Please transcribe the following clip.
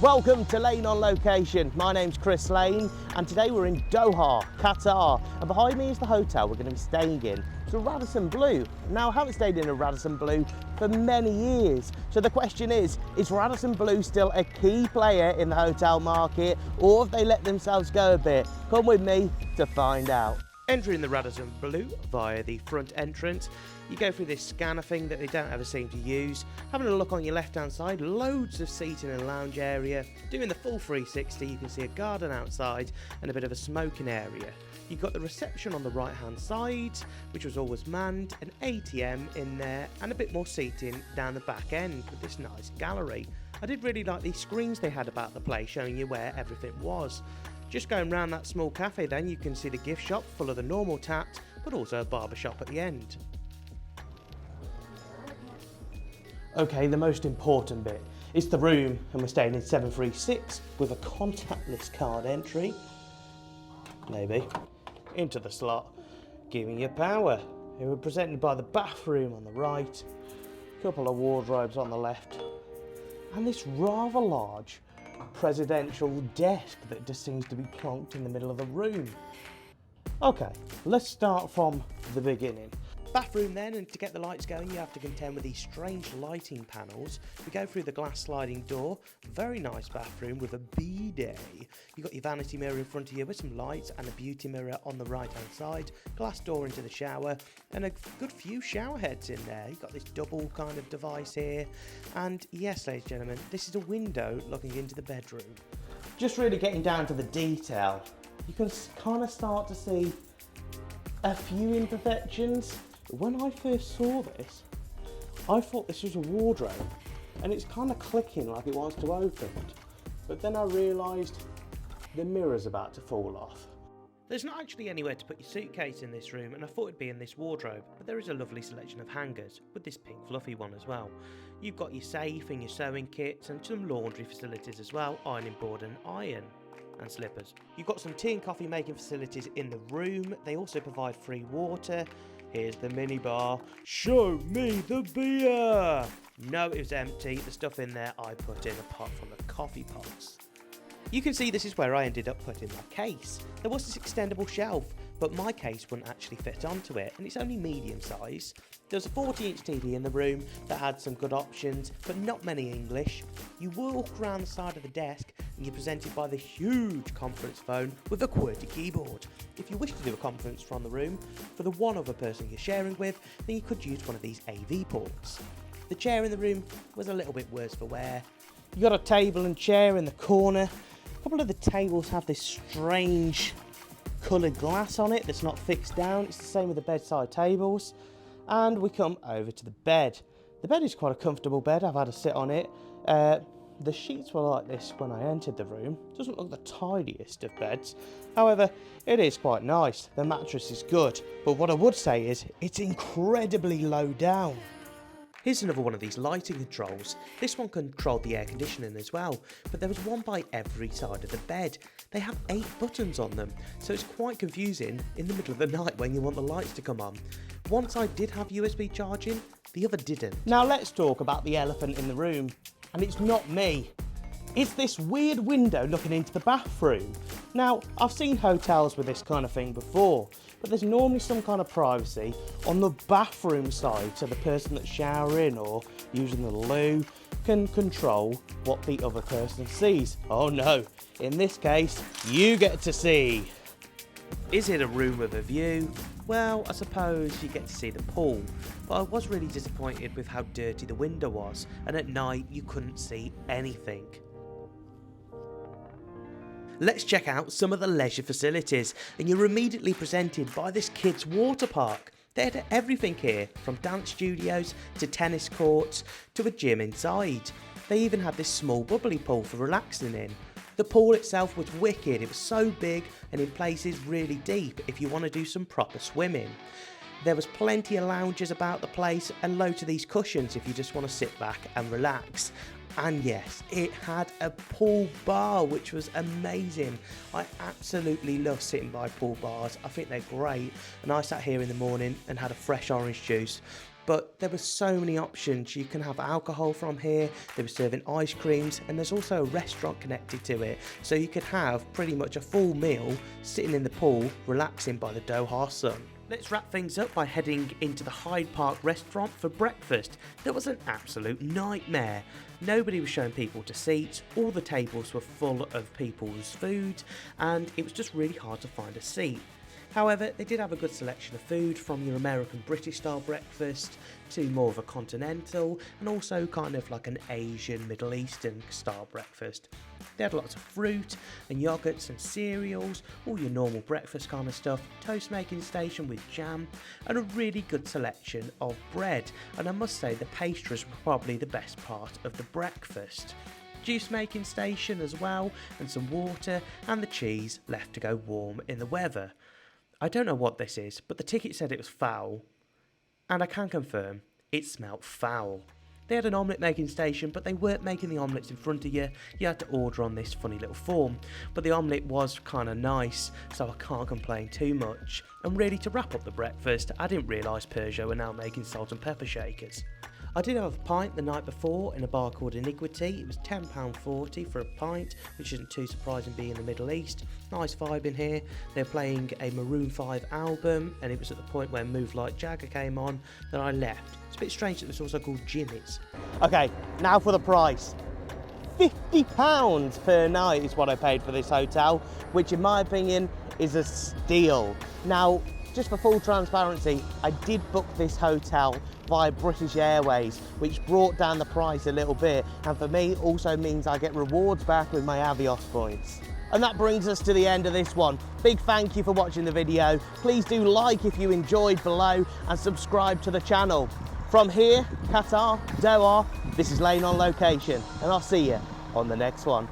Welcome to Lane on Location. My name's Chris Lane and today we're in Doha, Qatar, and behind me is the hotel we're going to be staying in. It's a Radisson Blu. Now I haven't stayed in a Radisson Blu for many years, so the question is Radisson Blu still a key player in the hotel market, or have they let themselves go a bit? Come with me to find out. Entering the Radisson Blu via the front entrance, you go through this scanner thing that they don't ever seem to use. Having a look on your left hand side, loads of seating and lounge area. Doing the full 360, you can see a garden outside and a bit of a smoking area. You've got the reception on the right hand side, which was always manned, an ATM in there and a bit more seating down the back end with this nice gallery. I did really like these screens they had about the place showing you where everything was. Just going round that small cafe then you can see the gift shop full of the normal taps, but also a barber shop at the end. Okay, the most important bit is the room, and we're staying in 736 with a contactless card entry. Maybe. Into the slot, giving you power. Here we're presented by the bathroom on the right, a couple of wardrobes on the left, and this rather large presidential desk that just seems to be plonked in the middle of the room. Okay, let's start from the beginning. Bathroom then, and to get the lights going you have to contend with these strange lighting panels. We go through the glass sliding door, very nice bathroom with a bidet. You've got your vanity mirror in front of you with some lights and a beauty mirror on the right hand side, glass door into the shower and a good few shower heads in there. You've got this double kind of device here, and yes ladies and gentlemen, this is a window looking into the bedroom. Just really getting down to the detail, you can kind of start to see a few imperfections. When I first saw this, I thought this was a wardrobe and it's kind of clicking like it wants to open, but then I realised the mirror's about to fall off. There's not actually anywhere to put your suitcase in this room, and I thought it'd be in this wardrobe, but there is a lovely selection of hangers with this pink fluffy one as well. You've got your safe and your sewing kits and some laundry facilities as well, ironing board and iron. And slippers. You've got some tea and coffee making facilities in the room. They also provide free water. Here's the mini bar. Show me the beer! No, it was empty. The stuff in there I put in apart from the coffee pots. You can see this is where I ended up putting my case. There was this extendable shelf, but my case wouldn't actually fit onto it, and it's only medium size. There was a 40-inch TV in the room that had some good options, but not many English. You walk around the side of the desk and you're presented by the huge conference phone with a QWERTY keyboard. If you wish to do a conference from the room for the one other person you're sharing with, then you could use one of these AV ports. The chair in the room was a little bit worse for wear. You got a table and chair in the corner. A couple of the tables have this strange coloured glass on it that's not fixed down. It's the same with the bedside tables. And we come over to the bed. The bed is quite a comfortable bed. I've had a sit on it. The sheets were like this when I entered the room. Doesn't look the tidiest of beds. However, it is quite nice. The mattress is good. But what I would say is it's incredibly low down. Here's another one of these lighting controls. This one controlled the air conditioning as well, but there was one by every side of the bed. They have 8 buttons on them, so it's quite confusing in the middle of the night when you want the lights to come on. One side did have USB charging, the other didn't. Now let's talk about the elephant in the room, and it's not me. It's this weird window looking into the bathroom. Now, I've seen hotels with this kind of thing before, but there's normally some kind of privacy on the bathroom side, so the person that's showering or using the loo can control what the other person sees. Oh no, in this case, you get to see. Is it a room with a view? Well, I suppose you get to see the pool, but I was really disappointed with how dirty the window was, and at night you couldn't see anything. Let's check out some of the leisure facilities, and you're immediately presented by this kids' water park. They had everything here, from dance studios to tennis courts to a gym inside. They even had this small bubbly pool for relaxing in. The pool itself was wicked. It was so big and in places really deep if you want to do some proper swimming. There was plenty of lounges about the place and loads of these cushions if you just want to sit back and relax. And yes, it had a pool bar, which was amazing. I absolutely love sitting by pool bars. I think they're great. And I sat here in the morning and had a fresh orange juice But there were so many options. You can have alcohol from here, they were serving ice creams, and there's also a restaurant connected to it. So you could have pretty much a full meal sitting in the pool, relaxing by the Doha sun. Let's wrap things up by heading into the Hyde Park restaurant for breakfast. That was an absolute nightmare. Nobody was showing people to seats, all the tables were full of people's food, and it was just really hard to find a seat. However, they did have a good selection of food, from your American British style breakfast to more of a continental, and also kind of like an Asian Middle Eastern style breakfast. They had lots of fruit and yogurts and cereals, all your normal breakfast kind of stuff, toast making station with jam, and a really good selection of bread. And I must say the pastries were probably the best part of the breakfast. Juice making station as well, and some water, and the cheese left to go warm in the weather. I don't know what this is, but the ticket said it was foul, and I can confirm it smelt foul. They had an omelette making station, but they weren't making the omelettes in front of you. You had to order on this funny little form, but the omelette was kind of nice, so I can't complain too much. And really, to wrap up the breakfast, I didn't realise Peugeot were now making salt and pepper shakers. I did have a pint the night before in a bar called Iniquity. It was £10.40 for a pint, which isn't too surprising being in the Middle East. Nice vibe in here. They're playing a Maroon 5 album, and it was at the point where Move Like Jagger came on that I left. It's a bit strange that it was also called Jimmy's. Okay, now for the price. £50 per night is what I paid for this hotel, which in my opinion is a steal. Now, just for full transparency, I did book this hotel via British Airways, which brought down the price a little bit, and for me also means I get rewards back with my Avios points. And that brings us to the end of this one. Big thank you for watching the video. Please do like if you enjoyed below, and subscribe to the channel. From here, Qatar, Doha, this is Lane on Location, and I'll see you on the next one.